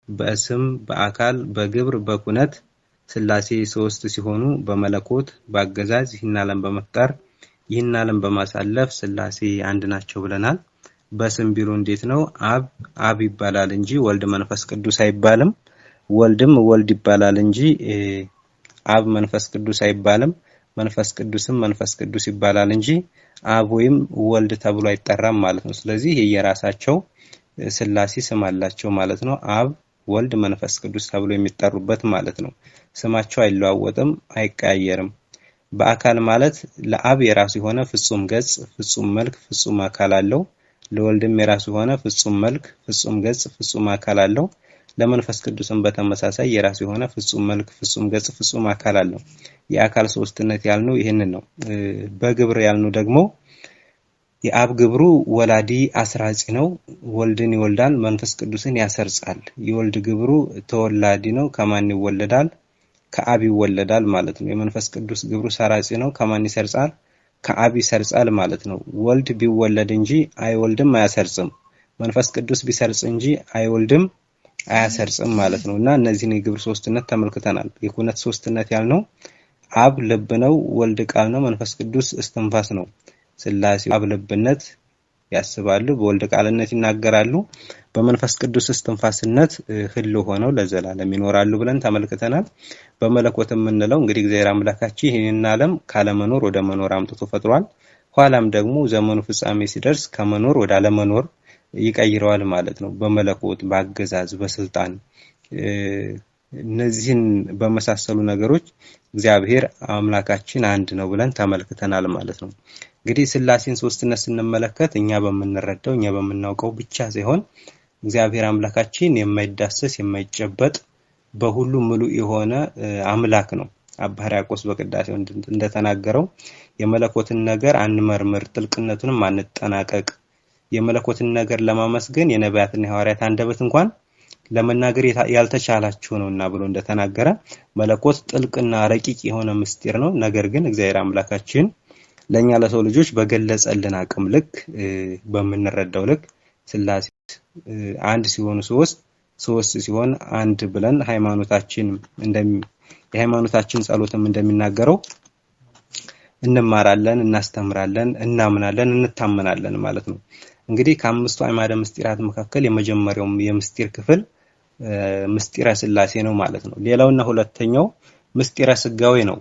በስም በአካል በግብር በኩነት ስላሴ ሶስት ሲሆኑ በመለኮት በአገዛዝ ይህን ዓለም በመፍጠር ይህን ዓለም በማሳለፍ ስላሴ አንድ ናቸው ብለናል። በስም ቢሉ እንዴት ነው? አብ ይባላል እንጂ ወልድ መንፈስ ቅዱስ አይባልም። ወልድም ወልድ ይባላል እንጂ አብ መንፈስ ቅዱስ አይባልም። መንፈስ ቅዱስም መንፈስ ቅዱስ ይባላል እንጂ አብ ወይም ወልድ ተብሎ አይጠራም ማለት ነው። ስለዚህ የየራሳቸው ስላሴ ስም አላቸው ማለት ነው። አብ ወልድ መንፈስ ቅዱስ ተብሎ የሚጠሩበት ማለት ነው። ስማቸው አይለዋወጥም፣ አይቀያየርም። በአካል ማለት ለአብ የራሱ የሆነ ፍጹም ገጽ፣ ፍጹም መልክ፣ ፍጹም አካል አለው። ለወልድም የራሱ የሆነ ፍጹም መልክ፣ ፍጹም ገጽ፣ ፍጹም አካል አለው። ለመንፈስ ቅዱስም በተመሳሳይ የራሱ የሆነ ፍጹም መልክ፣ ፍጹም ገጽ፣ ፍጹም አካል አለው። የአካል ሶስትነት ያልነው ይሄንን ነው። በግብር ያልነው ደግሞ የአብ ግብሩ ወላዲ አስራጺ ነው፣ ወልድን ይወልዳል፣ መንፈስ ቅዱስን ያሰርጻል። የወልድ ግብሩ ተወላዲ ነው፣ ከማን ይወለዳል? ከአብ ይወለዳል ማለት ነው። የመንፈስ ቅዱስ ግብሩ ሰራጺ ነው፣ ከማን ይሰርጻል? ከአብ ይሰርጻል ማለት ነው። ወልድ ቢወለድ እንጂ አይወልድም አያሰርጽም፣ መንፈስ ቅዱስ ቢሰርጽ እንጂ አይወልድም አያሰርጽም ማለት ነውና እነዚህን የግብር ሶስትነት ተመልክተናል። የኩነት ሶስትነት ያልነው አብ ልብ ነው፣ ወልድ ቃል ነው፣ መንፈስ ቅዱስ እስትንፋስ ነው። ስላሴ አብ ልብነት ያስባሉ፣ በወልድ ቃልነት ይናገራሉ፣ በመንፈስ ቅዱስ እስትንፋስነት ህልው ሆነው ለዘላለም ይኖራሉ ብለን ተመልክተናል። በመለኮት የምንለው እንግዲህ እግዚአብሔር አምላካችን ይህንን ዓለም ካለመኖር ወደ መኖር አምጥቶ ፈጥሯል። ኋላም ደግሞ ዘመኑ ፍጻሜ ሲደርስ ከመኖር ወደ አለመኖር ይቀይረዋል ማለት ነው። በመለኮት በአገዛዝ በስልጣን እነዚህን በመሳሰሉ ነገሮች እግዚአብሔር አምላካችን አንድ ነው ብለን ተመልክተናል ማለት ነው። እንግዲህ ስላሴን ሶስትነት ስንመለከት እኛ በምንረዳው እኛ በምናውቀው ብቻ ሳይሆን እግዚአብሔር አምላካችን የማይዳሰስ የማይጨበጥ በሁሉ ሙሉ የሆነ አምላክ ነው። አባ ሕርያቆስ በቅዳሴው እንደተናገረው የመለኮትን ነገር አንመርምር፣ ጥልቅነቱንም አንጠናቀቅ፣ የመለኮትን ነገር ለማመስገን የነቢያትና የሐዋርያት አንደበት እንኳን ለመናገር ያልተቻላቸው ነውና ብሎ እንደተናገረ መለኮት ጥልቅና ረቂቅ የሆነ ምስጢር ነው። ነገር ግን እግዚአብሔር አምላካችን ለኛ ለሰው ልጆች በገለጸልን አቅም ልክ በምንረዳው ልክ ስላሴ አንድ ሲሆኑ ሶስት ሲሆን አንድ ብለን የሃይማኖታችን ጸሎትም እንደሚናገረው እንማራለን፣ እናስተምራለን፣ እናምናለን፣ እንታመናለን ማለት ነው። እንግዲህ ከአምስቱ አዕማደ ምስጢራት መካከል የመጀመሪያው የምስጢር ክፍል ምስጢረ ስላሴ ነው ማለት ነው። ሌላውና ሁለተኛው ምስጢረ ስጋዌ ነው።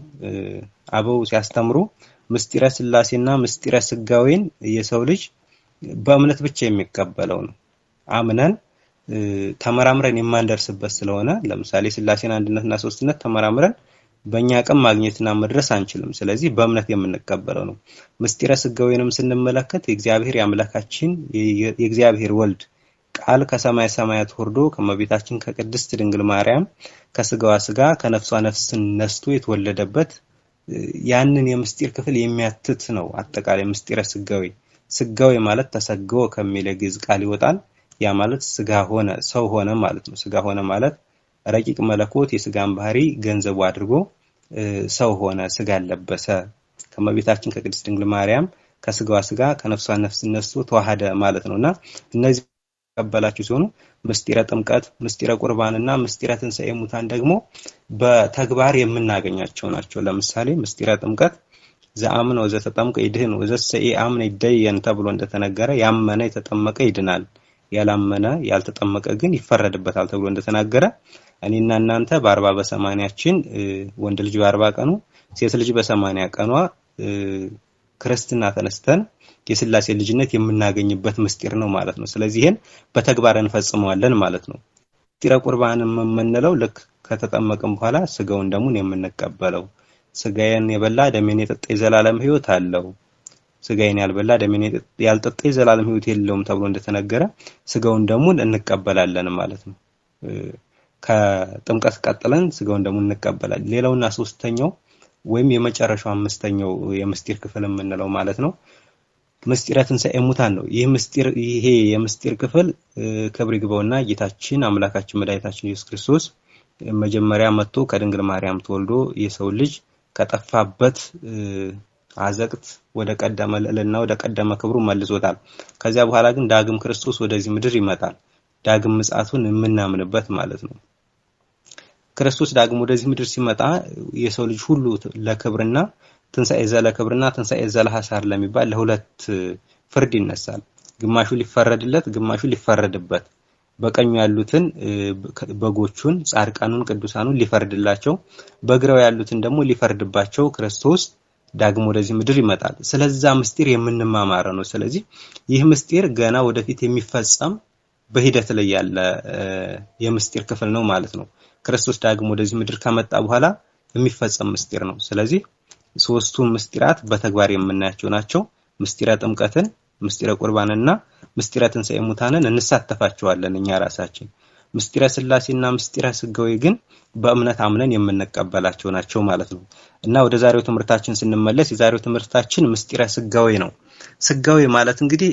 አበው ሲያስተምሩ ምስጢረ ስላሴና ምስጢረ ስጋዌን የሰው ልጅ በእምነት ብቻ የሚቀበለው ነው። አምነን ተመራምረን የማንደርስበት ስለሆነ ለምሳሌ ስላሴን አንድነትና ሶስትነት ተመራምረን በእኛ አቅም ማግኘትና መድረስ አንችልም። ስለዚህ በእምነት የምንቀበለው ነው። ምስጢረ ስጋዌንም ስንመለከት የእግዚአብሔር ያምላካችን የእግዚአብሔር ወልድ ቃል ከሰማይ ሰማያት ወርዶ ከመቤታችን ከቅድስት ድንግል ማርያም ከስጋዋ ስጋ ከነፍሷ ነፍስን ነስቶ የተወለደበት ያንን የምስጢር ክፍል የሚያትት ነው። አጠቃላይ ምስጢረ ስጋዌ ማለት ተሰገወ ከሚል ግዕዝ ቃል ይወጣል። ያ ማለት ስጋ ሆነ፣ ሰው ሆነ ማለት ነው። ስጋ ሆነ ማለት ረቂቅ መለኮት የስጋን ባህሪ ገንዘቡ አድርጎ ሰው ሆነ፣ ስጋ ለበሰ፣ ከመቤታችን ከቅድስት ድንግል ማርያም ከስጋዋ ስጋ ከነፍሷ ነፍስ ነስቶ ተዋሃደ ማለት ነውና እነዚህ ተቀበላችሁ ሲሆኑ ምስጢረ ጥምቀት፣ ምስጢረ ቁርባንና ምስጢረ ትንሣኤ ሙታን ደግሞ በተግባር የምናገኛቸው ናቸው። ለምሳሌ ምስጢረ ጥምቀት ዘአምነ ወዘተጠምቀ ይድህን ወዘሰኢ አምነ ይደየን ተብሎ እንደተነገረ ያመነ የተጠመቀ ይድናል፣ ያላመነ ያልተጠመቀ ግን ይፈረድበታል ተብሎ እንደተናገረ እኔና እናንተ በ40 በ80ችን ወንድ ልጅ በ40 ቀኑ ሴት ልጅ በ80 ቀኗ ክርስትና ተነስተን የስላሴ ልጅነት የምናገኝበት ምስጢር ነው ማለት ነው። ስለዚህ ይሄን በተግባር እንፈጽመዋለን ማለት ነው። ምስጢረ ቁርባን የምንለው ልክ ከተጠመቅን በኋላ ስጋውን ደሙን የምንቀበለው፣ ስጋዬን የበላ ደሜን የጠጣ የዘላለም ሕይወት አለው፣ ስጋዬን ያልበላ ደሜን ያልጠጣ የዘላለም ሕይወት የለውም ተብሎ እንደተነገረ ስጋውን ደሙን እንቀበላለን ማለት ነው። ከጥምቀት ቀጥለን ስጋውን ደሙን እንቀበላለን። ሌላውና ሶስተኛው ወይም የመጨረሻው አምስተኛው የምስጢር ክፍል የምንለው ማለት ነው ምስጢረ ትንሣኤ ሙታን ነው። ይሄ የምስጢር ክፍል ክብር ይግባውና ጌታችን አምላካችን መድኃኒታችን ኢየሱስ ክርስቶስ መጀመሪያ መጥቶ ከድንግል ማርያም ተወልዶ የሰው ልጅ ከጠፋበት አዘቅት ወደ ቀደመ ልዕልና ወደ ቀደመ ክብሩ መልሶታል። ከዚያ በኋላ ግን ዳግም ክርስቶስ ወደዚህ ምድር ይመጣል። ዳግም ምጽአቱን የምናምንበት ማለት ነው። ክርስቶስ ዳግም ወደዚህ ምድር ሲመጣ የሰው ልጅ ሁሉ ለክብርና ትንሣኤ ዘለክብርና ትንሣኤ ዘለሐሳር ለሚባል ለሁለት ፍርድ ይነሳል። ግማሹ ሊፈረድለት ግማሹ ሊፈረድበት በቀኙ ያሉትን በጎቹን ጻድቃኑን ቅዱሳኑን ሊፈርድላቸው በግራው ያሉትን ደግሞ ሊፈርድባቸው ክርስቶስ ዳግም ወደዚህ ምድር ይመጣል። ስለዛ ምስጢር የምንማማረው ነው። ስለዚህ ይህ ምስጢር ገና ወደፊት የሚፈጸም በሂደት ላይ ያለ የምስጢር ክፍል ነው ማለት ነው። ክርስቶስ ዳግም ወደዚህ ምድር ከመጣ በኋላ የሚፈጸም ምስጢር ነው። ስለዚህ ሶስቱ ምስጢራት በተግባር የምናያቸው ናቸው። ምስጢረ ጥምቀትን፣ ምስጢረ ቁርባንና ምስጢረ ትንሣኤ ሙታንን እንሳተፋቸዋለን እኛ ራሳችን። ምስጢረ ሥላሴና ምስጢረ ሥጋዌ ግን በእምነት አምነን የምንቀበላቸው ናቸው ማለት ነው። እና ወደ ዛሬው ትምህርታችን ስንመለስ የዛሬው ትምህርታችን ምስጢረ ሥጋዌ ነው። ሥጋዌ ማለት እንግዲህ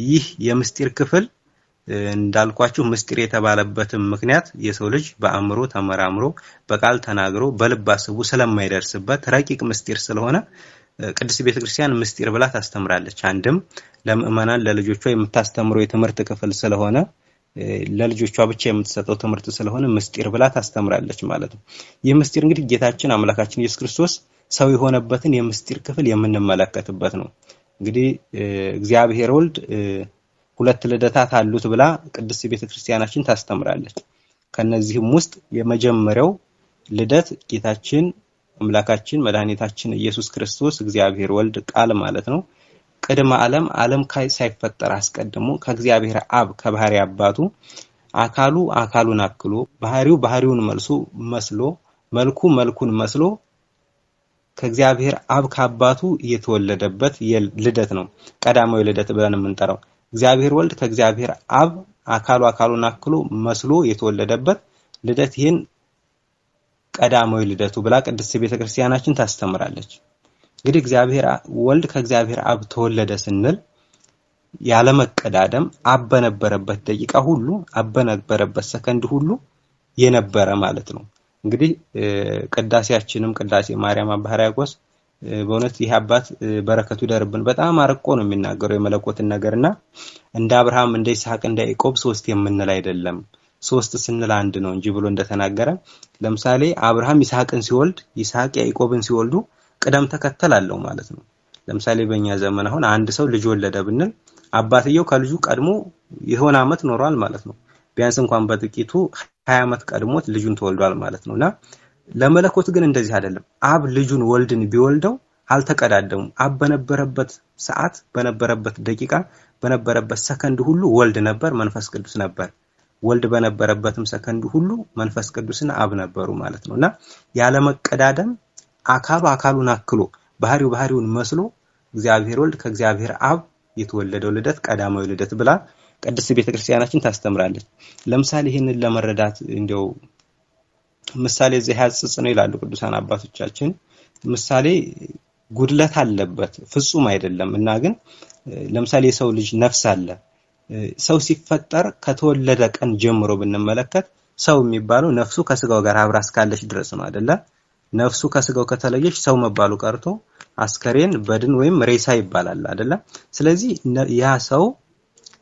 ይህ የምስጢር ክፍል እንዳልኳችሁ ምስጢር የተባለበትም ምክንያት የሰው ልጅ በአእምሮ ተመራምሮ በቃል ተናግሮ በልብ አስቦ ስለማይደርስበት ረቂቅ ምስጢር ስለሆነ ቅድስት ቤተክርስቲያን ምስጢር ብላ ታስተምራለች። አንድም ለምእመናን ለልጆቿ የምታስተምረው የትምህርት ክፍል ስለሆነ ለልጆቿ ብቻ የምትሰጠው ትምህርት ስለሆነ ምስጢር ብላ ታስተምራለች ማለት ነው። ይህ ምስጢር እንግዲህ ጌታችን አምላካችን ኢየሱስ ክርስቶስ ሰው የሆነበትን የምስጢር ክፍል የምንመለከትበት ነው። እንግዲህ እግዚአብሔር ወልድ ሁለት ልደታት አሉት ብላ ቅድስት ቤተክርስቲያናችን ታስተምራለች። ከነዚህም ውስጥ የመጀመሪያው ልደት ጌታችን አምላካችን መድኃኒታችን ኢየሱስ ክርስቶስ እግዚአብሔር ወልድ ቃል ማለት ነው ቅድመ ዓለም ሳይፈጠር አስቀድሞ ከእግዚአብሔር አብ ከባህሪ አባቱ አካሉ አካሉን አክሎ ባህሪውን መስሎ መልኩ መልኩን መስሎ ከእግዚአብሔር አብ ከአባቱ የተወለደበት ልደት ነው ቀዳማዊ ልደት ብለን የምንጠራው። እግዚአብሔር ወልድ ከእግዚአብሔር አብ አካሉን አክሎ መስሎ የተወለደበት ልደት ይህን ቀዳማዊ ልደቱ ብላ ቅድስት ቤተክርስቲያናችን ታስተምራለች። እንግዲህ እግዚአብሔር ወልድ ከእግዚአብሔር አብ ተወለደ ስንል ያለ መቀዳደም አብ በነበረበት ደቂቃ ሁሉ አብ በነበረበት ሰከንድ ሁሉ የነበረ ማለት ነው። እንግዲህ ቅዳሴያችንም ቅዳሴ ማርያም አባ ሕርያቆስ በእውነት ይህ አባት በረከቱ ይደርብን በጣም አርቆ ነው የሚናገረው የመለኮትን ነገርና እንደ አብርሃም እንደ ይስሐቅ እንደ ያዕቆብ ሶስት የምንል አይደለም ሶስት ስንል አንድ ነው እንጂ ብሎ እንደተናገረ ለምሳሌ አብርሃም ይስሐቅን ሲወልድ ይስሐቅ ያዕቆብን ሲወልዱ ቅደም ተከተል አለው ማለት ነው። ለምሳሌ በእኛ ዘመን አሁን አንድ ሰው ልጅ ወለደ ብንል አባትየው ከልጁ ቀድሞ የሆነ አመት ኖሯል ማለት ነው። ቢያንስ እንኳን በጥቂቱ 20 አመት ቀድሞት ልጁን ተወልዷል ማለት ነውና ለመለኮት ግን እንደዚህ አይደለም። አብ ልጁን ወልድን ቢወልደው አልተቀዳደሙም። አብ በነበረበት ሰዓት በነበረበት ደቂቃ በነበረበት ሰከንድ ሁሉ ወልድ ነበር፣ መንፈስ ቅዱስ ነበር። ወልድ በነበረበትም ሰከንድ ሁሉ መንፈስ ቅዱስና አብ ነበሩ ማለት ነውና ያለ መቀዳደም አካሉን አክሎ ባህሪውን መስሎ እግዚአብሔር ወልድ ከእግዚአብሔር አብ የተወለደው ልደት ቀዳማዊ ልደት ብላ ቅድስት ቤተክርስቲያናችን ታስተምራለች። ለምሳሌ ይሄንን ለመረዳት እንደው ምሳሌ ዘያጽጽ ነው ይላሉ ቅዱሳን አባቶቻችን። ምሳሌ ጉድለት አለበት ፍጹም አይደለም እና ግን ለምሳሌ የሰው ልጅ ነፍስ አለ። ሰው ሲፈጠር ከተወለደ ቀን ጀምሮ ብንመለከት ሰው የሚባለው ነፍሱ ከስጋው ጋር አብራ እስካለች ድረስ ነው አይደለ? ነፍሱ ከስጋው ከተለየች ሰው መባሉ ቀርቶ አስከሬን በድን ወይም ሬሳ ይባላል አይደለ? ስለዚህ ያ ሰው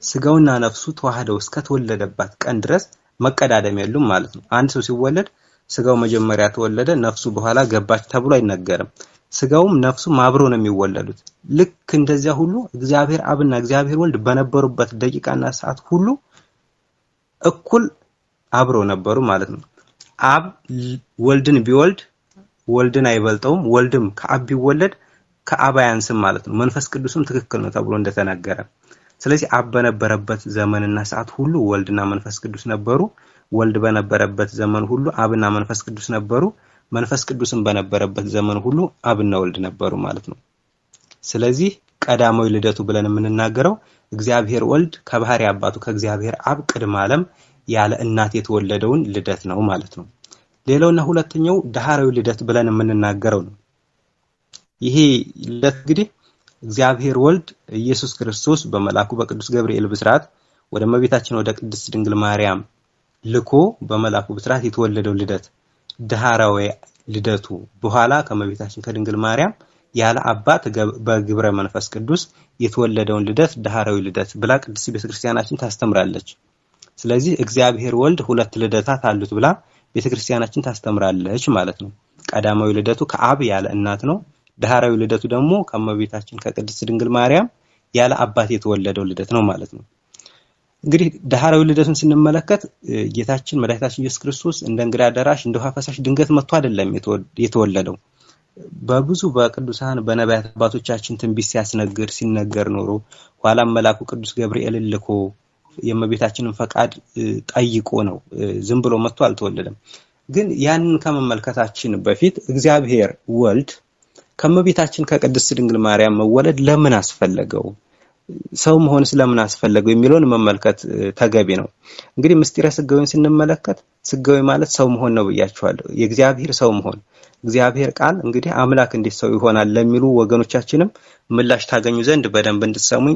ስጋውና ነፍሱ ተዋህደው እስከተወለደበት ቀን ድረስ መቀዳደም የሉም ማለት ነው። አንድ ሰው ሲወለድ ስጋው መጀመሪያ ተወለደ ነፍሱ በኋላ ገባች ተብሎ አይነገርም። ስጋውም ነፍሱም አብረው ነው የሚወለዱት። ልክ እንደዚያ ሁሉ እግዚአብሔር አብና እግዚአብሔር ወልድ በነበሩበት ደቂቃና ሰዓት ሁሉ እኩል አብረው ነበሩ ማለት ነው። አብ ወልድን ቢወልድ ወልድን አይበልጠውም፣ ወልድም ከአብ ቢወለድ ከአብ አያንስም ማለት ነው። መንፈስ ቅዱስም ትክክል ነው ተብሎ እንደተናገረ ስለዚህ አብ በነበረበት ዘመንና ሰዓት ሁሉ ወልድና መንፈስ ቅዱስ ነበሩ። ወልድ በነበረበት ዘመን ሁሉ አብና መንፈስ ቅዱስ ነበሩ። መንፈስ ቅዱስም በነበረበት ዘመን ሁሉ አብና ወልድ ነበሩ ማለት ነው። ስለዚህ ቀዳማዊ ልደቱ ብለን የምንናገረው እግዚአብሔር ወልድ ከባህሪ አባቱ ከእግዚአብሔር አብ ቅድመ ዓለም ያለ እናት የተወለደውን ልደት ነው ማለት ነው። ሌላውና ሁለተኛው ዳህራዊ ልደት ብለን የምንናገረው ነው። ይሄ ልደት እንግዲህ እግዚአብሔር ወልድ ኢየሱስ ክርስቶስ በመላኩ በቅዱስ ገብርኤል ብስራት ወደ እመቤታችን ወደ ቅድስት ድንግል ማርያም ልኮ በመላኩ ብስራት የተወለደው ልደት ዳህራዊ ልደቱ በኋላ ከእመቤታችን ከድንግል ማርያም ያለ አባት በግብረ መንፈስ ቅዱስ የተወለደውን ልደት ዳህራዊ ልደት ብላ ቅድስት ቤተክርስቲያናችን ታስተምራለች። ስለዚህ እግዚአብሔር ወልድ ሁለት ልደታት አሉት ብላ ቤተክርስቲያናችን ታስተምራለች ማለት ነው። ቀዳማዊ ልደቱ ከአብ ያለ እናት ነው። ዳህራዊ ልደቱ ደግሞ ከመቤታችን ከቅድስት ድንግል ማርያም ያለ አባት የተወለደው ልደት ነው ማለት ነው። እንግዲህ ዳህራዊ ልደቱን ስንመለከት ጌታችን መድኃኒታችን ኢየሱስ ክርስቶስ እንደ እንግዳ ደራሽ እንደ ውሃ ፈሳሽ ድንገት መጥቶ አይደለም የተወለደው። በብዙ በቅዱሳን በነቢያት አባቶቻችን ትንቢት ሲነገር ኖሮ ኋላም መልአኩ ቅዱስ ገብርኤል ልኮ የእመቤታችንን ፈቃድ ጠይቆ ነው። ዝም ብሎ መጥቶ አልተወለደም። ግን ያንን ከመመልከታችን በፊት እግዚአብሔር ወልድ ከእመቤታችን ከቅድስት ድንግል ማርያም መወለድ ለምን አስፈለገው? ሰው መሆን ስለምን አስፈለገው የሚለውን መመልከት ተገቢ ነው። እንግዲህ ምስጢረ ስጋዌን ስንመለከት ስጋዌ ማለት ሰው መሆን ነው ብያችኋለሁ። የእግዚአብሔር ሰው መሆን እግዚአብሔር ቃል እንግዲህ አምላክ እንዴት ሰው ይሆናል ለሚሉ ወገኖቻችንም ምላሽ ታገኙ ዘንድ በደንብ እንድትሰሙኝ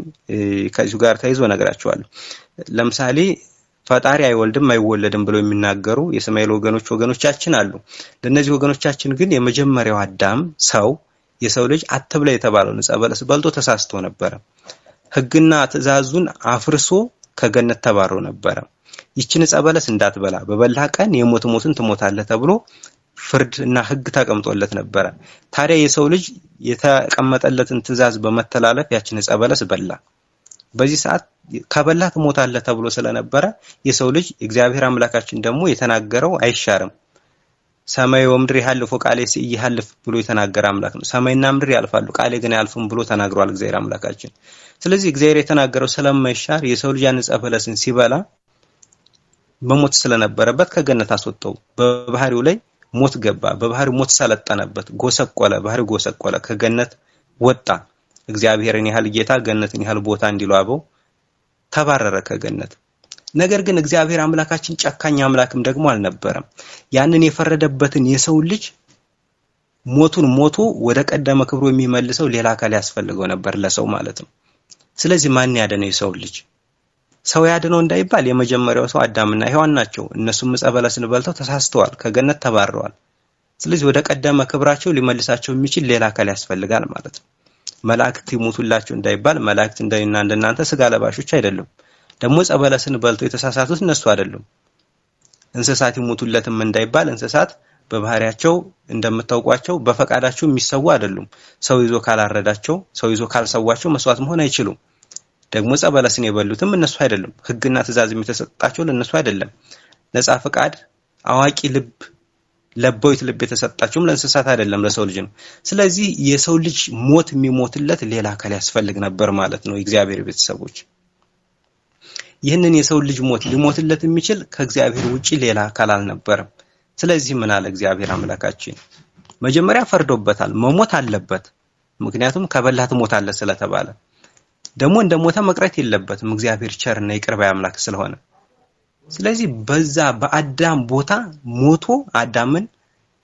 ከዚሁ ጋር ተይዞ ነገራችኋለሁ። ለምሳሌ ፈጣሪ አይወልድም አይወለድም ብለው የሚናገሩ የእስማኤል ወገኖቻችን አሉ። ለነዚህ ወገኖቻችን ግን የመጀመሪያው አዳም ሰው የሰው ልጅ አትብላ የተባለውን ዕፀ በለስ በልቶ ተሳስቶ ነበር። ሕግና ትእዛዙን አፍርሶ ከገነት ተባሮ ነበር። ይችን ዕፀ በለስ እንዳትበላ በበላህ ቀን የሞትን ትሞታለህ ተብሎ ፍርድና ሕግ ተቀምጦለት ነበር። ታዲያ የሰው ልጅ የተቀመጠለትን ትእዛዝ በመተላለፍ ያችን ዕፀ በለስ በላ። በዚህ ሰዓት ከበላ ትሞታለህ ተብሎ ስለነበረ የሰው ልጅ እግዚአብሔር አምላካችን ደግሞ የተናገረው አይሻርም። ሰማይ ወምድር ያልፉ ቃሌ ይያልፍ ብሎ የተናገረ አምላክ ነው። ሰማይና ምድር ያልፋሉ ቃሌ ግን አያልፉም ብሎ ተናግሯል እግዚአብሔር አምላካችን። ስለዚህ እግዚአብሔር የተናገረው ስለማይሻር የሰው ልጅ ያን ዕፀ በለስን ሲበላ በሞት ስለነበረበት ከገነት አስወጣው። በባህሪው ላይ ሞት ገባ። በባህሪው ሞት ሰለጠነበት፣ ጎሰቆለ፣ ባህሪው ጎሰቆለ፣ ከገነት ወጣ። እግዚአብሔርን ያህል ጌታ ገነትን ያህል ቦታ እንዲሏበው ተባረረ ከገነት። ነገር ግን እግዚአብሔር አምላካችን ጨካኝ አምላክም ደግሞ አልነበረም። ያንን የፈረደበትን የሰው ልጅ ሞቱን ሞቶ ወደ ቀደመ ክብሩ የሚመልሰው ሌላ አካል ያስፈልገው ነበር ለሰው ማለት ነው። ስለዚህ ማን ያደነው የሰው ልጅ? ሰው ያደነው እንዳይባል የመጀመሪያው ሰው አዳምና ሔዋን ናቸው። እነሱም ዕፀ በለስን በልተው ተሳስተዋል፣ ከገነት ተባረዋል። ስለዚህ ወደ ቀደመ ክብራቸው ሊመልሳቸው የሚችል ሌላ አካል ያስፈልጋል ማለት ነው። መላእክት ይሞቱላቸው እንዳይባል መላእክት እንደናንተ ስጋ ለባሾች አይደሉም። ደግሞ ዕፀ በለስን በልተው የተሳሳቱት እነሱ አይደሉም። እንስሳት ይሞቱለትም እንዳይባል እንስሳት በባህሪያቸው እንደምታውቋቸው በፈቃዳቸው የሚሰው አይደሉም። ሰው ይዞ ካላረዳቸው ሰው ይዞ ካልሰዋቸው መስዋዕት መሆን አይችሉም። ደግሞ ዕፀ በለስን የበሉትም እነሱ አይደሉም። ሕግና ትእዛዝ የተሰጣቸው ለነሱ አይደለም። ነፃ ፈቃድ አዋቂ ልብ ለባዊት ልብ የተሰጣቸውም ለእንስሳት አይደለም ለሰው ልጅ ነው። ስለዚህ የሰው ልጅ ሞት የሚሞትለት ሌላ አካል ያስፈልግ ነበር ማለት ነው የእግዚአብሔር ቤተሰቦች። ይህንን የሰው ልጅ ሞት ሊሞትለት የሚችል ከእግዚአብሔር ውጪ ሌላ አካል አልነበረም። ስለዚህ ምን አለ እግዚአብሔር አምላካችን? መጀመሪያ ፈርዶበታል፣ መሞት አለበት። ምክንያቱም ከበላህ ትሞታለህ ስለተባለ ደግሞ እንደሞተ መቅረት የለበትም እግዚአብሔር ቸርና ይቅር ባይ አምላክ ስለሆነ። ስለዚህ በዛ በአዳም ቦታ ሞቶ አዳምን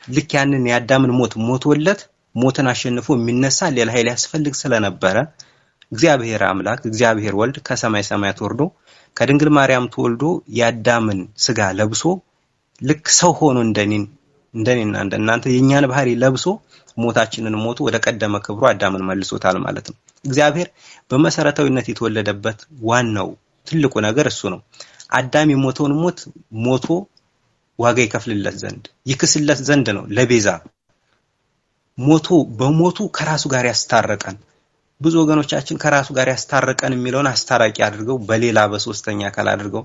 ልክ ያንን የአዳምን ሞት ሞቶለት ሞትን አሸንፎ የሚነሳ ሌላ ኃይል ያስፈልግ ስለነበረ እግዚአብሔር አምላክ እግዚአብሔር ወልድ ከሰማይ ሰማያት ወርዶ ከድንግል ማርያም ተወልዶ የአዳምን ስጋ ለብሶ ልክ ሰው ሆኖ እንደኔና እንደናንተ የኛን ባህሪ ለብሶ ሞታችንን ሞቶ ወደ ቀደመ ክብሩ አዳምን መልሶታል ማለት ነው። እግዚአብሔር በመሰረታዊነት የተወለደበት ዋናው ትልቁ ነገር እሱ ነው። አዳም የሞተውን ሞት ሞቶ ዋጋ ይከፍልለት ዘንድ ይክስለት ዘንድ ነው ለቤዛ ሞቶ በሞቱ ከራሱ ጋር ያስታረቀን። ብዙ ወገኖቻችን ከራሱ ጋር ያስታረቀን የሚለውን አስታራቂ አድርገው በሌላ በሶስተኛ አካል አድርገው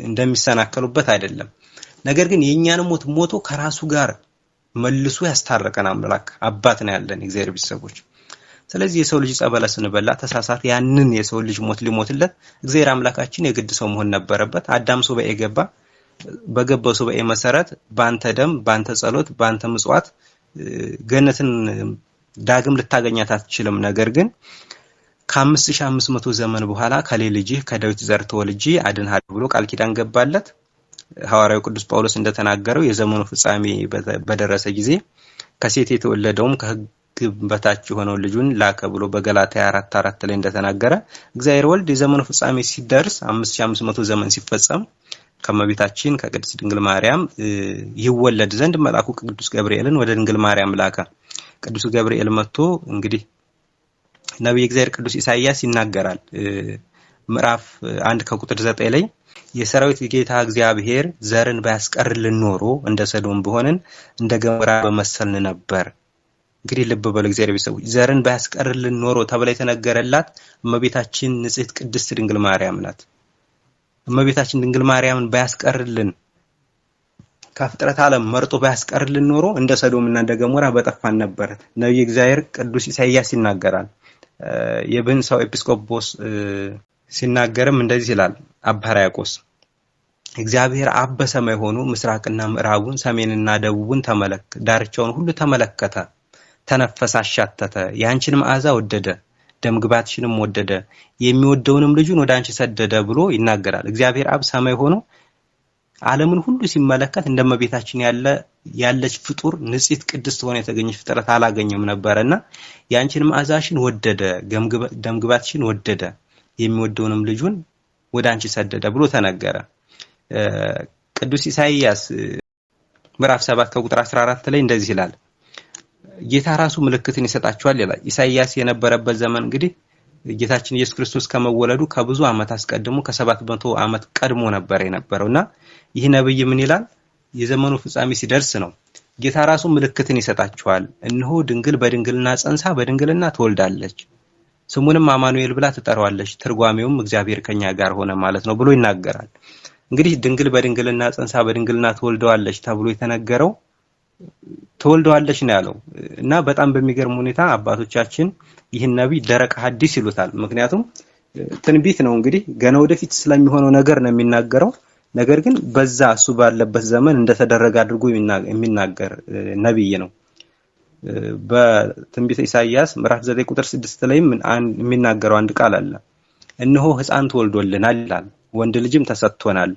እንደሚሰናከሉበት አይደለም። ነገር ግን የኛን ሞት ሞቶ ከራሱ ጋር መልሶ ያስታረቀን አምላክ አባት ነው ያለን እግዚአብሔር ቤተሰቦች። ስለዚህ የሰው ልጅ ዕፀ በለስን በላ ተሳሳተ። ያንን የሰው ልጅ ሞት ሊሞትለት እግዚአብሔር አምላካችን የግድ ሰው መሆን ነበረበት። አዳም ሱባኤ ገባ። በገባው ሱባኤ መሰረት ባንተ ደም ባንተ ጸሎት ባንተ ምጽዋት ገነትን ዳግም ልታገኛት አትችልም። ነገር ግን ከ5500 ዘመን በኋላ ከሌልጅህ ከዳዊት ዘር ተወልጄ አድንሃለሁ ብሎ ቃል ኪዳን ገባለት። ሐዋርያው ቅዱስ ጳውሎስ እንደተናገረው የዘመኑ ፍጻሜ በደረሰ ጊዜ ከሴት የተወለደውም ከሕግ በታች የሆነው ልጁን ላከ ብሎ በገላትያ 4:4 ላይ እንደተናገረ እግዚአብሔር ወልድ የዘመኑ ፍጻሜ ሲደርስ 5500 ዘመን ሲፈጸም ከመቤታችን ከቅድስት ድንግል ማርያም ይወለድ ዘንድ መልአኩ ቅዱስ ገብርኤልን ወደ ድንግል ማርያም ላከ። ቅዱስ ገብርኤል መጥቶ እንግዲህ ነብይ እግዚአብሔር ቅዱስ ኢሳይያስ ይናገራል። ምዕራፍ 1 ከቁጥር 9 ላይ የሰራዊት ጌታ እግዚአብሔር ዘርን ባያስቀርልን ኖሮ እንደ ሰዶም በሆነን እንደ ገሞራ በመሰልን ነበር። እንግዲህ ልብ በሉ እግዚአብሔር ቢሰውይ ዘርን ባያስቀርልን ኖሮ ተብላ የተነገረላት እመቤታችን ንጽሕት ቅድስት ድንግል ማርያም ናት። እመቤታችን ድንግል ማርያምን ባያስቀርልን ከፍጥረት ዓለም መርጦ ባያስቀርልን ኖሮ እንደ ሰዶምና እንደ ገሞራ በጠፋን ነበር። ነብዩ እግዚአብሔር ቅዱስ ኢሳይያስ ይናገራል። የብንሳው ኤጲስቆጶስ ሲናገርም እንደዚህ ይላል አባ ሕርያቆስ እግዚአብሔር አብ በሰማይ ሆኖ ምስራቅና ምዕራቡን ሰሜንና ደቡቡን ዳርቻውን ሁሉ ተመለከተ፣ ተነፈሰ፣ አሻተተ፣ ያንቺን መዓዛ ወደደ፣ ደምግባትሽንም ወደደ፣ የሚወደውንም ልጁን ወደ አንቺ ሰደደ ብሎ ይናገራል። እግዚአብሔር አብ ሰማይ ሆኖ ዓለምን ሁሉ ሲመለከት እንደመቤታችን ያለች ፍጡር ንጽሕት ቅድስት ሆነ የተገኘች ፍጥረት አላገኘም ነበርና ያንቺን መዓዛሽን ወደደ፣ ደምግባትሽን ወደደ፣ የሚወደውንም ልጁን ወደ አንቺ ሰደደ ብሎ ተነገረ። ቅዱስ ኢሳይያስ ምዕራፍ 7 ከቁጥር 14 ላይ እንደዚህ ይላል። ጌታ ራሱ ምልክትን ይሰጣቸዋል ይላል። ኢሳይያስ የነበረበት ዘመን እንግዲህ ጌታችን ኢየሱስ ክርስቶስ ከመወለዱ ከብዙ ዓመት አስቀድሞ ከ700 ዓመት ቀድሞ ነበር የነበረውና ይህ ነብይ ምን ይላል? የዘመኑ ፍጻሜ ሲደርስ ነው ጌታ ራሱ ምልክትን ይሰጣቸዋል፣ እነሆ ድንግል በድንግልና ጸንሳ በድንግልና ትወልዳለች፣ ስሙንም አማኑኤል ብላ ትጠራዋለች፣ ትርጓሜውም እግዚአብሔር ከኛ ጋር ሆነ ማለት ነው ብሎ ይናገራል። እንግዲህ ድንግል በድንግልና ጸንሳ በድንግልና ትወልደዋለች ተብሎ የተነገረው ትወልደዋለች ነው ያለው እና በጣም በሚገርም ሁኔታ አባቶቻችን ይህን ነብይ ደረቅ ሐዲስ ይሉታል። ምክንያቱም ትንቢት ነው እንግዲህ ገና ወደፊት ስለሚሆነው ነገር ነው የሚናገረው። ነገር ግን በዛ እሱ ባለበት ዘመን እንደተደረገ አድርጎ የሚናገር ነብይ ነው። በትንቢተ ኢሳይያስ ምዕራፍ 9 ቁጥር 6 ላይ የሚናገረው አንድ ቃል አለ። እነሆ ሕፃን ተወልዶልናል ይላል፣ ወንድ ልጅም ተሰጥቶናል፣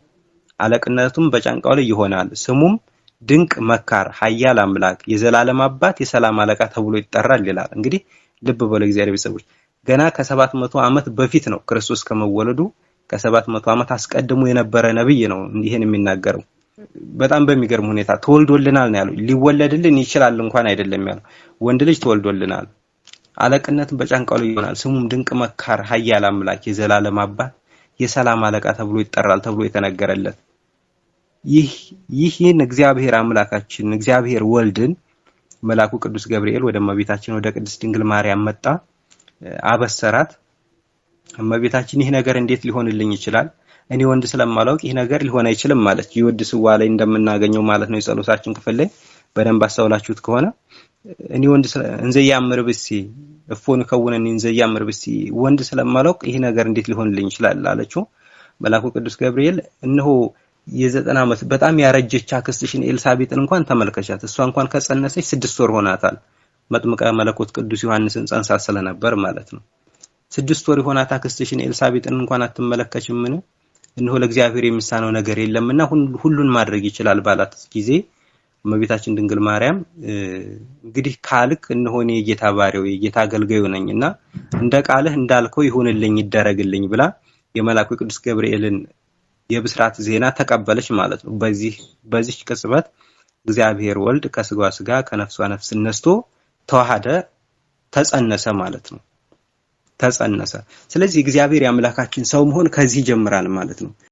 አለቅነቱም በጫንቃው ላይ ይሆናል፣ ስሙም ድንቅ መካር፣ ኃያል አምላክ፣ የዘላለም አባት፣ የሰላም አለቃ ተብሎ ይጠራል ይላል። እንግዲህ ልብ በሉ እግዚአብሔር ቤተሰቦች ገና ከ700 ዓመት በፊት ነው ክርስቶስ ከመወለዱ ከ700 ዓመት አስቀድሞ የነበረ ነብይ ነው ይሄን የሚናገረው። በጣም በሚገርም ሁኔታ ተወልዶልናል ነው ያለው። ሊወለድልን ይችላል እንኳን አይደለም ያለው፣ ወንድ ልጅ ተወልዶልናል፣ አለቅነቱም በጫንቃው ላይ ይሆናል፣ ስሙም ድንቅ መካር፣ ኃያል አምላክ፣ የዘላለም አባት፣ የሰላም አለቃ ተብሎ ይጠራል ተብሎ የተነገረለት ይህን እግዚአብሔር አምላካችን እግዚአብሔር ወልድን መልአኩ ቅዱስ ገብርኤል ወደ እመቤታችን ወደ ቅድስት ድንግል ማርያም መጣ፣ አበሰራት። እመቤታችን ይህ ነገር እንዴት ሊሆንልኝ ይችላል? እኔ ወንድ ስለማላውቅ ይህ ነገር ሊሆን አይችልም ማለት ይወድ ስዋ ላይ እንደምናገኘው ማለት ነው። የጸሎታችን ክፍል ላይ በደንብ አስተውላችሁት ከሆነ እኔ ወንድ እንዘያምር ብሲ እፎን ከወነን እንዘያምር ብሲ ወንድ ስለማላውቅ ይህ ነገር እንዴት ሊሆንልኝ ይችላል አለችው። መልአኩ ቅዱስ ገብርኤል እነሆ የ90 ዓመት በጣም ያረጀች አክስትሽን ኤልሳቤጥን እንኳን ተመልከቻት፣ እሷ እንኳን ከጸነሰች 6 ወር ሆናታል። መጥምቀ መለኮት ቅዱስ ዮሐንስን ጸንሳ ስለነበር ማለት ነው። 6 ወር ሆናት አክስትሽን ኤልሳቤጥን እንኳን አትመለከችምን? እነሆ ለእግዚአብሔር የሚሳነው ነገር የለምና ሁሉን ማድረግ ይችላል ባላት ጊዜ እመቤታችን ድንግል ማርያም እንግዲህ ካልክ እነሆ እኔ የጌታ ባሪያው የጌታ አገልጋዩ ነኝና እንደ ቃልህ እንዳልከው ይሁንልኝ ይደረግልኝ ብላ የመልአኩ ቅዱስ ገብርኤልን የብስራት ዜና ተቀበለች ማለት ነው። በዚህ ቅጽበት እግዚአብሔር ወልድ ከስጋዋ ስጋ ከነፍሷ ነፍስ ነስቶ ተዋሃደ፣ ተጸነሰ ማለት ነው። ተጸነሰ። ስለዚህ እግዚአብሔር ያምላካችን ሰው መሆን ከዚህ ይጀምራል ማለት ነው።